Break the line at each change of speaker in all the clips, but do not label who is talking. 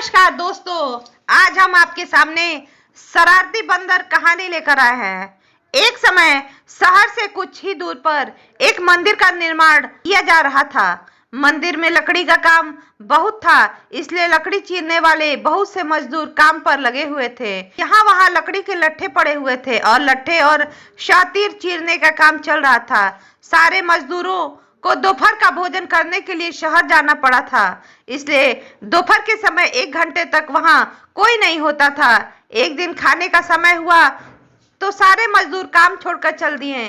नमस्कार दोस्तों, आज हम आपके सामने शरारती बंदर कहानी लेकर आए हैं। एक समय शहर से कुछ ही दूर पर एक मंदिर का निर्माण किया जा रहा था। मंदिर में लकड़ी का काम बहुत था, इसलिए लकड़ी चीरने वाले बहुत से मजदूर काम पर लगे हुए थे। यहाँ वहाँ लकड़ी के लट्ठे पड़े हुए थे और लट्ठे और शातिर चीरने का काम चल रहा था। सारे मजदूरों को दोपहर का भोजन करने के लिए शहर जाना पड़ा था, इसलिए दोपहर के समय 1 घंटे तक वहां कोई नहीं होता था। एक दिन खाने का समय हुआ तो सारे मजदूर काम छोड़कर चल दिए।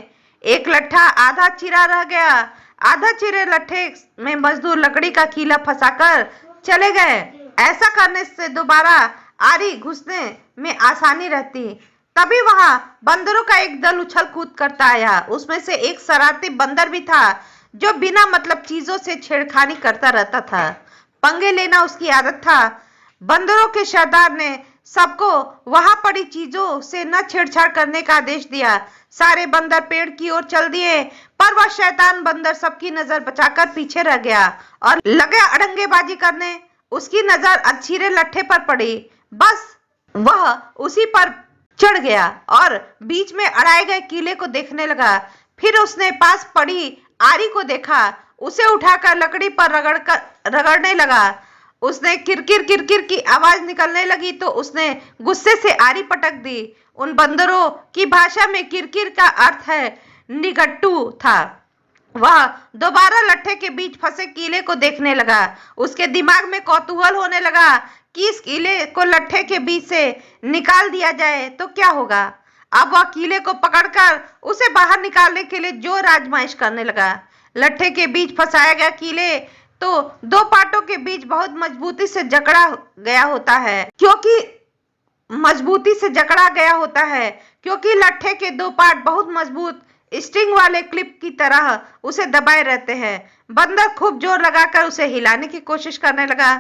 एक लट्ठा आधा चिरा रह गया। आधा चिरे लट्ठे में मजदूर लकड़ी का कीला फंसाकर चले गए। ऐसा करने से दोबारा आरी घुसने में आसानी रहती। तभी वहां बंदरों का एक दल उछल कूद करता आया। उसमें से एक शरारती बंदर भी था जो बिना मतलब चीजों से छेड़खानी करता रहता था। पंगे लेना उसकी आदत था। बंदरों के सरदार ने सबको वहां पड़ी चीजों से न छेड़छाड़ करने का आदेश दिया। सारे बंदर पेड़ की ओर चल दिए, पर वह शैतान बंदर सबकी नजर बचाकर पीछे रह गया और लगे अड़ंगेबाजी करने। उसकी नजर अधचीरे लट्ठे पर पड़ी। बस वह उसी पर चढ़ गया और बीच में अड़ाए गए कीले को देखने लगा। फिर उसने पास पड़ी आरी को देखा। उसे उठाकर लकड़ी पर रगड़ने लगा। उसने किरकिर किरकिर की आवाज निकलने लगी तो उसने गुस्से से आरी पटक दी। उन बंदरों की भाषा में किरकिर का अर्थ है निगट्टू था। वह दोबारा लट्ठे के बीच फंसे कीले को देखने लगा। उसके दिमाग में कौतूहल होने लगा कि इस कीले को लट्ठे के बीच से निकाल दिया जाए तो क्या होगा। अब वह कीले को पकड़कर उसे बाहर निकालने के लिए जोर आजमाइश करने लगा। लट्ठे के बीच फंसाया गया कीले तो दो पार्टों के बीच बहुत मजबूती से जकड़ा गया होता है, क्योंकि लट्ठे के दो पार्ट बहुत मजबूत स्ट्रिंग वाले क्लिप की तरह उसे दबाए रहते हैं। बंदर खूब जोर लगाकर उसे हिलाने की कोशिश करने लगा।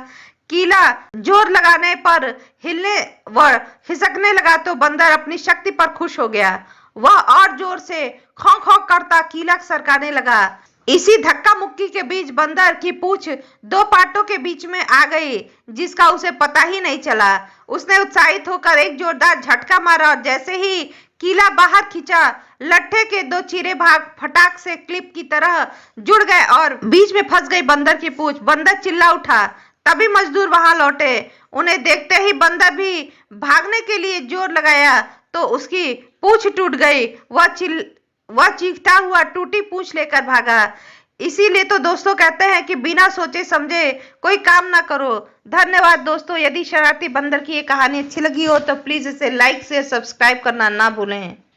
कीला जोर लगाने पर हिलने व खिसकने लगा तो बंदर अपनी शक्ति पर खुश हो गया। वह और जोर से खौं खौं करता कीला सरकाने लगा। इसी धक्का मुक्की के बीच बंदर की पूंछ दो पार्टों के बीच में आ गई, जिसका उसे पता ही नहीं चला। उसने उत्साहित होकर एक जोरदार झटका मारा और जैसे ही कीला बाहर खींचा, लट्ठे के दो चीरे भाग फटाक से क्लिप की तरह जुड़ गए और बीच में फंस गई बंदर की पूंछ। बंदर चिल्ला उठा। तभी मजदूर वहां लौटे। उन्हें देखते ही बंदर भी भागने के लिए जोर लगाया तो उसकी पूंछ टूट गई। वह चीखता हुआ टूटी पूंछ लेकर भागा। इसीलिए तो दोस्तों कहते हैं कि बिना सोचे समझे कोई काम ना करो। धन्यवाद दोस्तों। यदि शरारती बंदर की ये कहानी अच्छी लगी हो तो प्लीज इसे लाइक शेयर सब्सक्राइब करना ना भूलें।